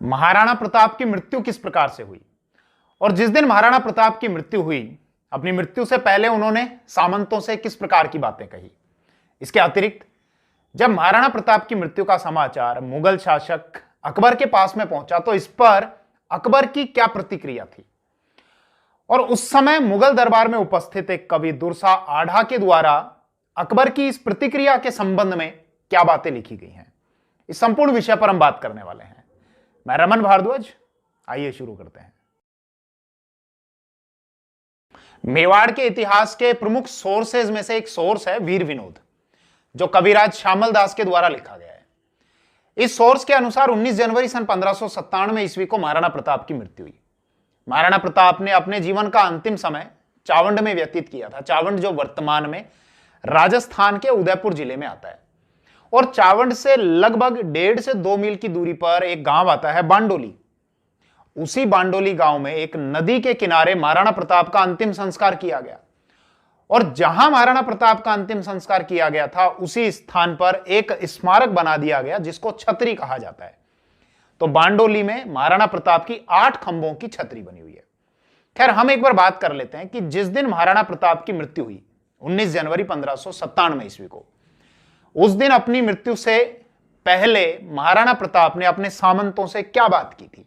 महाराणा प्रताप की मृत्यु किस प्रकार से हुई और जिस दिन महाराणा प्रताप की मृत्यु हुई, अपनी मृत्यु से पहले उन्होंने सामंतों से किस प्रकार की बातें कही। इसके अतिरिक्त जब महाराणा प्रताप की मृत्यु का समाचार मुगल शासक अकबर के पास में पहुंचा तो इस पर अकबर की क्या प्रतिक्रिया थी और उस समय मुगल दरबार में उपस्थित एक कवि दुर्सा आढ़ा के द्वारा अकबर की इस प्रतिक्रिया के संबंध में क्या बातें लिखी गई हैं, इस संपूर्ण विषय पर हम बात करने वाले हैं। मैं रमन भारद्वाज, आइए शुरू करते हैं। मेवाड़ के इतिहास के प्रमुख सोर्सेज में से एक सोर्स है वीर विनोद, जो कविराज श्यामल दास के द्वारा लिखा गया है। इस सोर्स के अनुसार 19 जनवरी सन 1597 ईस्वी को महाराणा प्रताप की मृत्यु हुई। महाराणा प्रताप ने अपने जीवन का अंतिम समय चावंड में व्यतीत किया था। चावंड जो वर्तमान में राजस्थान के उदयपुर जिले में आता है और चावंड से लगभग 1.5 से 2 मील की दूरी पर एक गांव आता है बांडोली। उसी बांडोली गांव में एक नदी के किनारे महाराणा प्रताप का अंतिम संस्कार किया गया और जहां महाराणा प्रताप का अंतिम संस्कार किया गया था उसी स्थान पर एक स्मारक बना दिया गया जिसको छतरी कहा जाता है। तो बांडोली में महाराणा प्रताप की 8 खंभों की छतरी बनी हुई है। खैर, हम एक बार बात कर लेते हैं कि जिस दिन महाराणा प्रताप की मृत्यु हुई 19 जनवरी 1597 ईस्वी को, उस दिन अपनी मृत्यु से पहले महाराणा प्रताप ने अपने सामंतों से क्या बात की थी।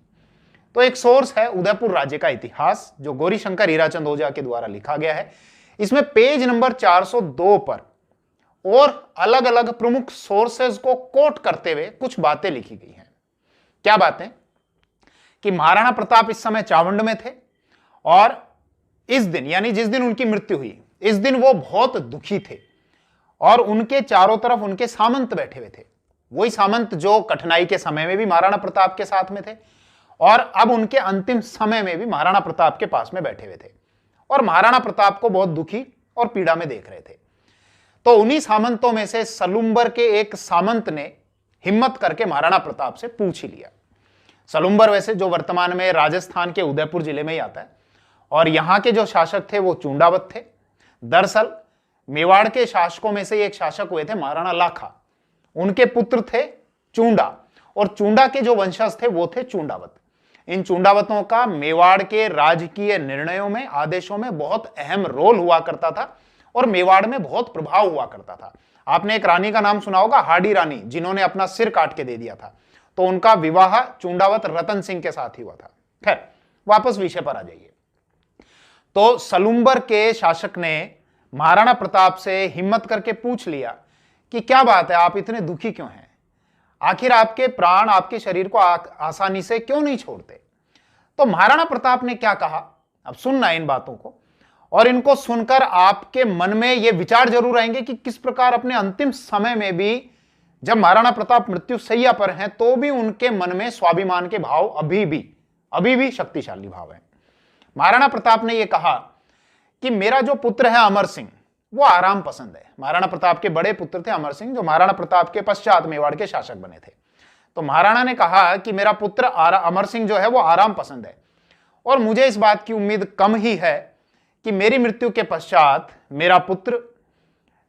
तो एक सोर्स है उदयपुर राज्य का इतिहास, जो गौरीशंकर हीराचंद ओझा के द्वारा लिखा गया है। इसमें पेज नंबर 402 पर और अलग अलग प्रमुख सोर्सेज को कोट करते हुए कुछ बातें लिखी गई हैं। क्या बातें? कि महाराणा प्रताप इस समय चावंड में थे और इस दिन यानी जिस दिन उनकी मृत्यु हुई, इस दिन वो बहुत दुखी थे और उनके चारों तरफ उनके सामंत बैठे हुए थे। वही सामंत जो कठिनाई के समय में भी महाराणा प्रताप के साथ में थे और अब उनके अंतिम समय में भी महाराणा प्रताप के पास में बैठे हुए थे और महाराणा प्रताप को बहुत दुखी और पीड़ा में देख रहे थे। तो उन्हीं सामंतों में से सलुंबर के एक सामंत ने हिम्मत करके महाराणा प्रताप से पूछ ही लिया। सलुंबर वैसे जो वर्तमान में राजस्थान के उदयपुर जिले में ही आता है और यहां के जो शासक थे वो चूंडावत थे। दरअसल मेवाड़ के शासकों में से एक शासक हुए थे महाराणा लाखा, उनके पुत्र थे चूंडा और चूंडा के जो वंशज थे वो थे चूंडावत। इन चूंडावतों का मेवाड़ के राजकीय निर्णयों में, आदेशों में बहुत अहम रोल हुआ करता था और मेवाड़ में बहुत प्रभाव हुआ करता था। आपने एक रानी का नाम सुना होगा, हाडी रानी, जिन्होंने अपना सिर काट के दे दिया था। तो उनका विवाह चूंडावत रतन सिंह के साथ ही हुआ था। खैर, वापस विषय पर आ जाइए। तो सलुंबर के शासक ने महाराणा प्रताप से हिम्मत करके पूछ लिया कि क्या बात है, आप इतने दुखी क्यों हैं? आखिर आपके प्राण आपके शरीर को आसानी से क्यों नहीं छोड़ते? तो महाराणा प्रताप ने क्या कहा, अब सुनना इन बातों को, और इनको सुनकर आपके मन में ये विचार जरूर आएंगे कि किस प्रकार अपने अंतिम समय में भी जब महाराणा प्रताप मृत्यु शैया पर हैं तो भी उनके मन में स्वाभिमान के भाव अभी भी शक्तिशाली भाव है। महाराणा प्रताप ने यह कहा कि मेरा जो पुत्र है अमर सिंह, वो आराम पसंद है। महाराणा प्रताप के बड़े पुत्र थे अमर सिंह, जो महाराणा प्रताप के पश्चात मेवाड़ के शासक बने थे। तो महाराणा ने कहा कि मेरा पुत्र अमर सिंह जो है वो आराम पसंद है और मुझे इस बात की उम्मीद कम ही है कि मेरी मृत्यु के पश्चात मेरा पुत्र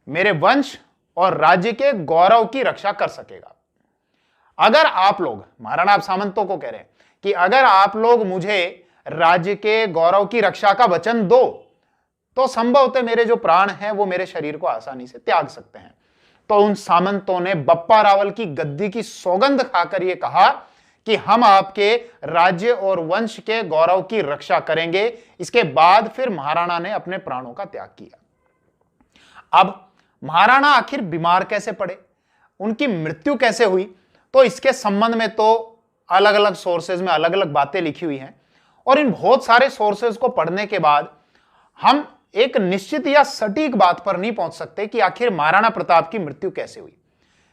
मेरे वंश और राज्य के गौरव की रक्षा कर सकेगा। अगर आप लोग, महाराणा सामंतों को कह रहे हैं कि अगर आप लोग मुझे राज्य के गौरव की रक्षा का वचन दो तो संभवतः मेरे जो प्राण हैं वो मेरे शरीर को आसानी से त्याग सकते हैं। तो उन सामंतों ने बप्पा रावल की गद्दी की सौगंध खाकर यह कहा कि हम आपके राज्य और वंश के गौरव की रक्षा करेंगे। इसके बाद फिर महाराणा ने अपने प्राणों का त्याग किया। अब महाराणा आखिर बीमार कैसे पड़े, उनकी मृत्यु कैसे हुई, तो इसके संबंध में तो अलग अलग सोर्सेज में अलग अलग बातें लिखी हुई हैं और इन बहुत सारे सोर्सेज को पढ़ने के बाद हम एक निश्चित या सटीक बात पर नहीं पहुंच सकते कि आखिर महाराणा प्रताप की मृत्यु कैसे हुई,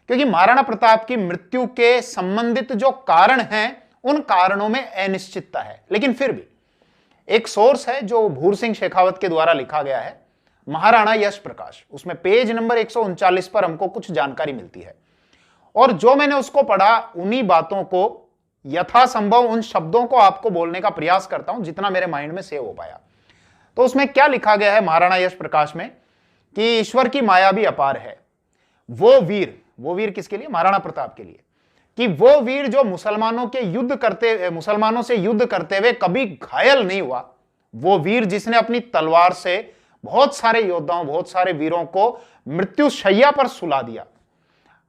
क्योंकि महाराणा प्रताप की मृत्यु के संबंधित जो कारण हैं उन कारणों में अनिश्चितता है। लेकिन फिर भी एक सोर्स है जो भूर सिंह शेखावत के द्वारा लिखा गया है, महाराणा यश प्रकाश, उसमें पेज नंबर 139 पर हमको कुछ जानकारी मिलती है और जो मैंने उसको पढ़ा उन्हीं बातों को यथासंभव उन शब्दों को आपको बोलने का प्रयास करता हूं जितना मेरे माइंड में सेव हो पाया। तो उसमें क्या लिखा गया है महाराणा यश प्रकाश में कि ईश्वर की माया भी अपार है। वो वीर किसके लिए? महाराणा प्रताप के लिए, कि वो वीर जो मुसलमानों से युद्ध करते हुए कभी घायल नहीं हुआ, वो वीर जिसने अपनी तलवार से बहुत सारे योद्धाओं, बहुत सारे वीरों को मृत्यु शैया पर सुला दिया,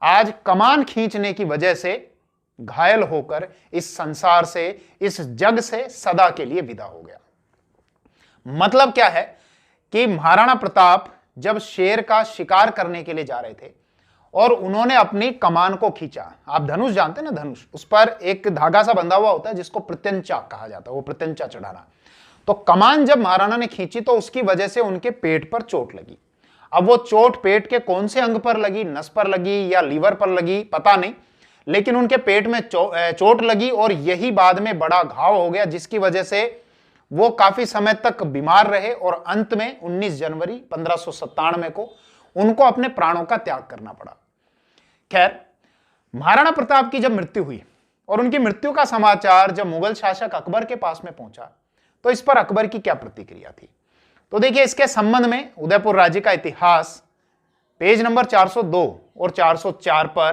आज कमान खींचने की वजह से घायल होकर इस संसार से, इस जग से सदा के लिए विदा हो गया। मतलब क्या है कि महाराणा प्रताप जब शेर का शिकार करने के लिए जा रहे थे और उन्होंने अपनी कमान को खींचा, आप धनुष जानते हैं ना, धनुष, उस पर एक धागा सा बंधा हुआ होता है जिसको प्रत्यंचा कहा जाता है, वो प्रत्यंचा चढ़ाना। तो कमान जब महाराणा ने खींची तो उसकी वजह से उनके पेट पर चोट लगी। अब वो चोट पेट के कौन से अंग पर लगी, नस पर लगी या लीवर पर लगी, पता नहीं, लेकिन उनके पेट में चोट लगी और यही बाद में बड़ा घाव हो गया, जिसकी वजह से वो काफी समय तक बीमार रहे और अंत में 19 जनवरी 1597 को उनको अपने प्राणों का त्याग करना पड़ा। खैर, महाराणा प्रताप की जब मृत्यु हुई और उनकी मृत्यु का समाचार जब मुगल शासक अकबर के पास में पहुंचा तो इस पर अकबर की क्या प्रतिक्रिया थी, तो देखिए इसके संबंध में उदयपुर राज्य का इतिहास पेज नंबर 402 और 404 पर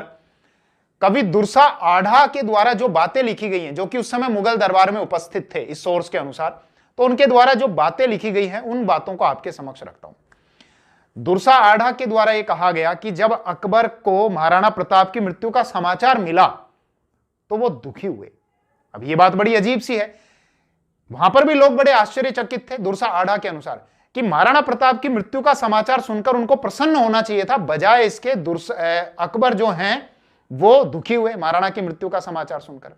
कवि दुर्सा आढ़ा के द्वारा जो बातें लिखी गई हैं, जो कि उस समय मुगल दरबार में उपस्थित थे इस सोर्स के अनुसार, तो उनके द्वारा जो बातें लिखी गई हैं उन बातों को आपके समक्ष रखता हूं। दुर्सा आढ़ा के द्वारा यह कहा गया कि जब अकबर को महाराणा प्रताप की मृत्यु का समाचार मिला तो वो दुखी हुए। अब ये बात बड़ी अजीब सी है, वहां पर भी लोग बड़े आश्चर्यचकित थे दुर्सा आढ़ा के अनुसार कि महाराणा प्रताप की मृत्यु का समाचार सुनकर उनको प्रसन्न होना चाहिए था, बजाय इसके अकबर जो हैं वो दुखी हुए महाराणा की मृत्यु का समाचार सुनकर।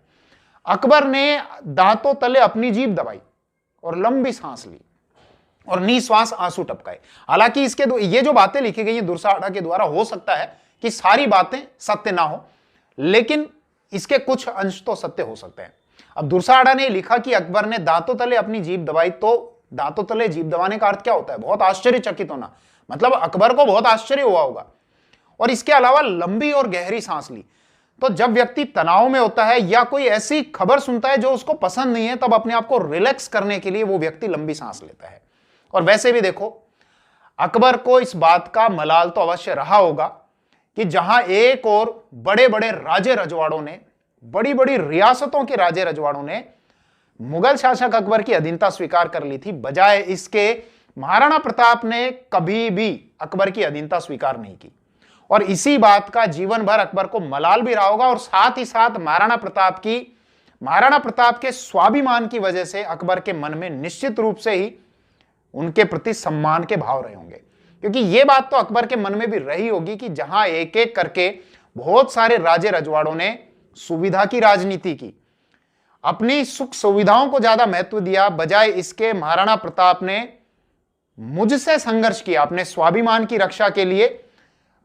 अकबर ने दांतों तले अपनी जीभ दबाई और लंबी सांस ली और निश्वास आंसू टपकाए। हालांकि इसके ये जो बातें लिखी गई हैं दुर्सा आढ़ा के द्वारा, हो सकता है कि सारी बातें सत्य ना हो, लेकिन इसके कुछ अंश तो सत्य हो सकते हैं। अब दुर्सा आढ़ा ने लिखा कि अकबर ने दांतों तले अपनी जीभ दबाई, तो दांतों तले जीभ दबाने का अर्थ क्या होता है? बहुत आश्चर्यचकित होना, मतलब अकबर को बहुत आश्चर्य हुआ होगा। और इसके अलावा लंबी और गहरी सांस ली। तो जब व्यक्ति तनाव में होता है या कोई ऐसी खबर सुनता है जो उसको पसंद नहीं है, तब अपने आप को रिलैक्स करने के लिए वो व्यक्ति लंबी सांस लेता है। और वैसे भी देखो, अकबर को इस बात का मलाल तो अवश्य रहा होगा कि जहां एक और बड़े बड़े राजे रजवाड़ों ने, बड़ी बड़ी रियासतों के राजे रजवाड़ों ने मुगल शासक अकबर की अधीनता स्वीकार कर ली थी, बजाय इसके महाराणा प्रताप ने कभी भी अकबर की अधीनता स्वीकार नहीं की। और इसी बात का जीवन भर अकबर को मलाल भी रहा होगा और साथ ही साथ महाराणा प्रताप के स्वाभिमान की वजह से अकबर के मन में निश्चित रूप से ही उनके प्रति सम्मान के भाव रहे होंगे, क्योंकि यह बात तो अकबर के मन में भी रही होगी कि जहां एक एक करके बहुत सारे राजे रजवाड़ों ने सुविधा की राजनीति की, अपनी सुख सुविधाओं को ज्यादा महत्व दिया, बजाय इसके महाराणा प्रताप ने मुझसे संघर्ष किया, अपने स्वाभिमान की रक्षा के लिए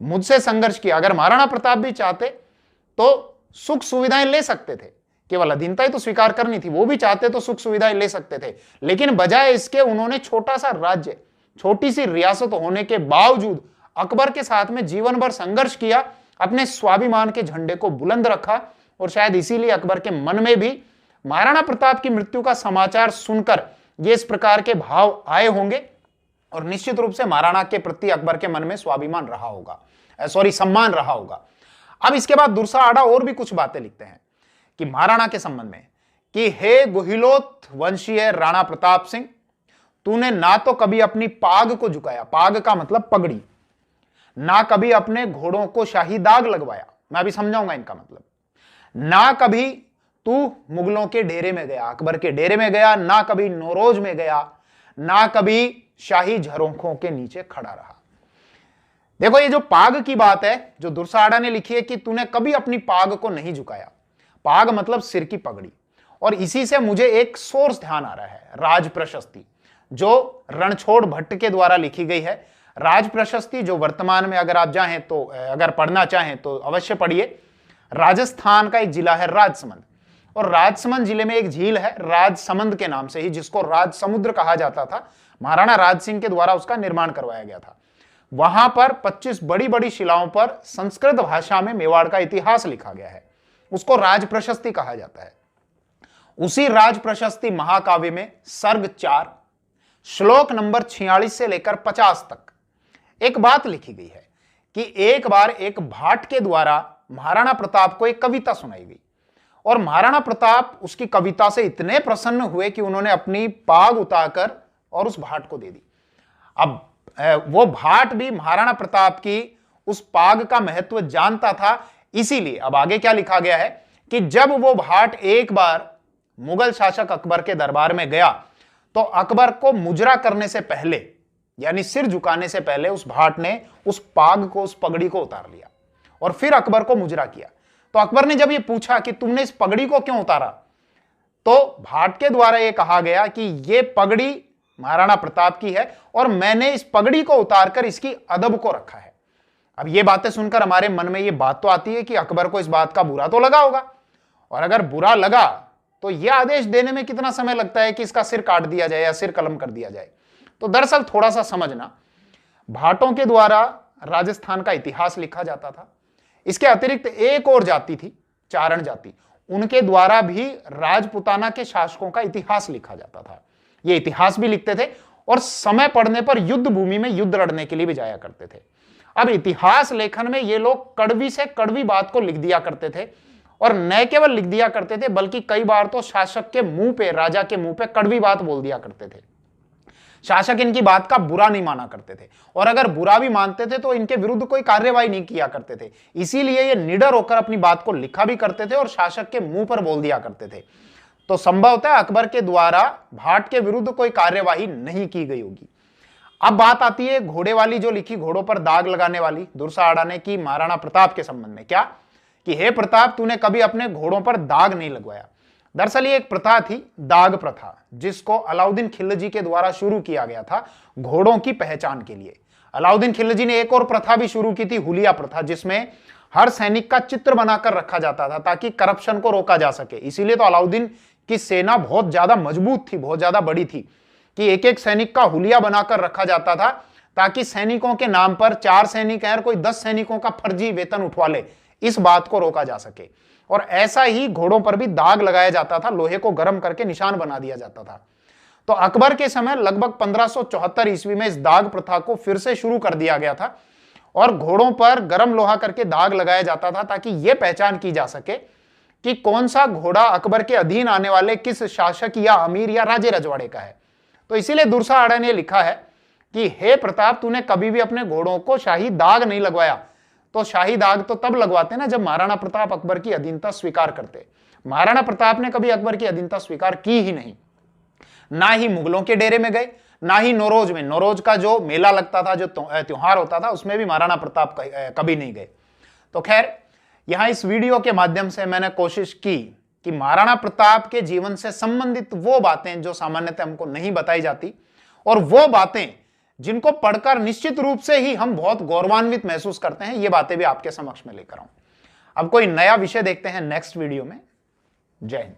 मुझसे संघर्ष किया। अगर महाराणा प्रताप भी चाहते तो सुख सुविधाएं ले सकते थे, केवल अधीनता ही तो स्वीकार करनी थी, वो भी चाहते तो सुख सुविधाएं ले सकते थे, लेकिन बजाय इसके उन्होंने छोटा सा राज्य, छोटी सी रियासत होने के बावजूद अकबर के साथ में जीवन भर संघर्ष किया, अपने स्वाभिमान के झंडे को बुलंद रखा। और शायद इसीलिए अकबर के मन में भी महाराणा प्रताप की मृत्यु का समाचार सुनकर ये इस प्रकार के भाव आए होंगे और निश्चित रूप से महाराणा के प्रति अकबर के मन में स्वाभिमान रहा होगा, सम्मान रहा होगा। अब इसके बाद दुर्सा आढ़ा और भी कुछ बातें लिखते हैं कि महाराणा के संबंध में कि हे गुहिलोत वंशीय राणा प्रताप सिंह, तूने ना तो कभी अपनी पाग को झुकाया, पाग का मतलब पगड़ी, ना कभी अपने घोड़ों को शाही दाग लगवाया, मैं अभी समझाऊंगा इनका मतलब, ना कभी तू मुगलों के डेरे में गया, अकबर के डेरे में गया, ना कभी नौरोज में गया, ना कभी शाही झरोखों के नीचे खड़ा रहा। देखो, ये जो पाग की बात है जो दुर्सा आढ़ा ने लिखी है कि तूने कभी अपनी पाग को नहीं झुकाया, पाग मतलब सिर की पगड़ी। और इसी से मुझे एक सोर्स ध्यान आ रहा है, राज प्रशस्ति, जो रणछोड़ भट्ट के द्वारा लिखी गई है। राज प्रशस्ति जो वर्तमान में अगर आप चाहें तो, अगर पढ़ना चाहें तो अवश्य पढ़िए। राजस्थान का एक जिला है राजसमंद, और राजसमंद जिले में एक झील है राजसमंद के नाम से ही, जिसको राज समुद्र कहा जाता था। महाराणा राज सिंह के द्वारा उसका निर्माण करवाया गया था। वहां पर 25 बड़ी बड़ी शिलाओं पर संस्कृत भाषा में मेवाड़ का इतिहास लिखा गया है, उसको राज प्रशस्ति कहा जाता है। उसी राज प्रशस्ति महाकाव्य में सर्ग 4 श्लोक नंबर 46 से लेकर 50 तक एक बात लिखी गई है कि एक बार एक भाट के द्वारा महाराणा प्रताप को एक कविता सुनाई गई और महाराणा प्रताप उसकी कविता से इतने प्रसन्न हुए कि उन्होंने अपनी पाग उतारकर और उस भाट को दे दी। अब वो भाट भी महाराणा प्रताप की उस पाग का महत्व जानता था, इसीलिए अब आगे क्या लिखा गया है कि जब वो भाट एक बार मुगल शासक अकबर के दरबार में गया तो अकबर को मुजरा करने से पहले, यानी सिर झुकाने से पहले, उस भाट ने उस पाग को, उस पगड़ी को उतार लिया और फिर अकबर को मुजरा किया। तो अकबर ने जब ये पूछा कि तुमने इस पगड़ी को क्यों उतारा, तो भाट के द्वारा ये कहा गया कि ये पगड़ी महाराणा प्रताप की है और मैंने इस पगड़ी को उतारकर इसकी अदब को रखा है। अब ये बातें सुनकर हमारे मन में ये बात तो आती है कि अकबर को इस बात का बुरा तो लगा होगा, और अगर बुरा लगा तो यह आदेश देने में कितना समय लगता है कि इसका सिर काट दिया जाए या सिर कलम कर दिया जाए। तो दरअसल थोड़ा सा समझना, भाटों के द्वारा राजस्थान का इतिहास लिखा जाता था। इसके अतिरिक्त एक और जाति थी, चारण जाति, उनके द्वारा भी राजपुताना के शासकों का इतिहास लिखा जाता था। ये इतिहास भी लिखते थे और समय पड़ने पर युद्ध भूमि में युद्ध लड़ने के लिए भी जाया करते थे। अब इतिहास लेखन में ये लोग कड़वी से कड़वी बात को लिख दिया करते थे, और न केवल लिख दिया करते थे बल्कि कई बार तो शासक के मुंह पे, राजा के मुंह पे कड़वी बात बोल दिया करते थे। शासक इनकी बात का बुरा नहीं माना करते थे, और अगर बुरा भी मानते थे तो इनके विरुद्ध कोई कार्यवाही नहीं किया करते थे। इसीलिए ये निडर होकर अपनी बात को लिखा भी करते थे और शासक के मुंह पर बोल दिया करते थे। तो संभवतः अकबर के द्वारा भाट के विरुद्ध कोई कार्यवाही नहीं की गई होगी। अब बात आती है घोड़े वाली, जो लिखी घोड़ों पर दाग लगाने वाली, दुर्साहड़ा ने की महाराणा प्रताप के संबंध में। क्या कि हे प्रताप, तूने कभी अपने घोड़ों पर दाग नहीं लगवाया। दरअसल ये एक प्रथा थी, दाग प्रथा, जिसको अलाउद्दीन खिलजी के द्वारा शुरू किया गया था घोड़ों की पहचान के लिए। अलाउद्दीन खिलजी ने एक और प्रथा भी शुरू की थी, हुलिया प्रथा, जिसमें हर सैनिक का चित्र बनाकर रखा जाता था ताकि करप्शन को रोका जा सके। इसीलिए तो अलाउद्दीन की सेना बहुत ज्यादा मजबूत थी, बहुत ज्यादा बड़ी थी, कि एक एक सैनिक का हुलिया बनाकर रखा जाता था ताकि सैनिकों के नाम पर 4 सैनिक हैं और कोई 10 सैनिकों का फर्जी वेतन उठवा ले, इस बात को रोका जा सके। और ऐसा ही घोड़ों पर भी दाग लगाया जाता था, लोहे को गर्म करके निशान बना दिया जाता था। तो अकबर के समय लगभग 1574 ईस्वी में इस दाग प्रथा को फिर से शुरू कर दिया गया था और घोड़ों पर गर्म लोहा करके दाग लगाया जाता था ताकि यह पहचान की जा सके कि कौन सा घोड़ा अकबर के अधीन आने वाले किस शासक या अमीर या राजे रजवाड़े का है। तो इसीलिए दुर्साहड़ा ने लिखा है कि हे प्रताप, तूने कभी भी अपने घोड़ों को शाही दाग नहीं लगवाया। तो शाही दाग तो तब लगवाते ना जब महाराणा प्रताप अकबर की अधीनता स्वीकार करते। महाराणा प्रताप ने कभी अकबर की अधीनता स्वीकार की ही नहीं, ना ही मुगलों के डेरे में गए, ना ही नौरोज में, नौरोज का जो मेला लगता था, जो त्योहार होता था, उसमें भी महाराणा प्रताप कभी नहीं गए। तो खैर, यहां इस वीडियो के माध्यम से मैंने कोशिश की कि महाराणा प्रताप के जीवन से संबंधित वो बातें जो सामान्यतः हमको नहीं बताई जाती, और वो बातें जिनको पढ़कर निश्चित रूप से ही हम बहुत गौरवान्वित महसूस करते हैं, ये बातें भी आपके समक्ष में लेकर आऊं। अब कोई नया विषय देखते हैं नेक्स्ट वीडियो में। जय हिंद।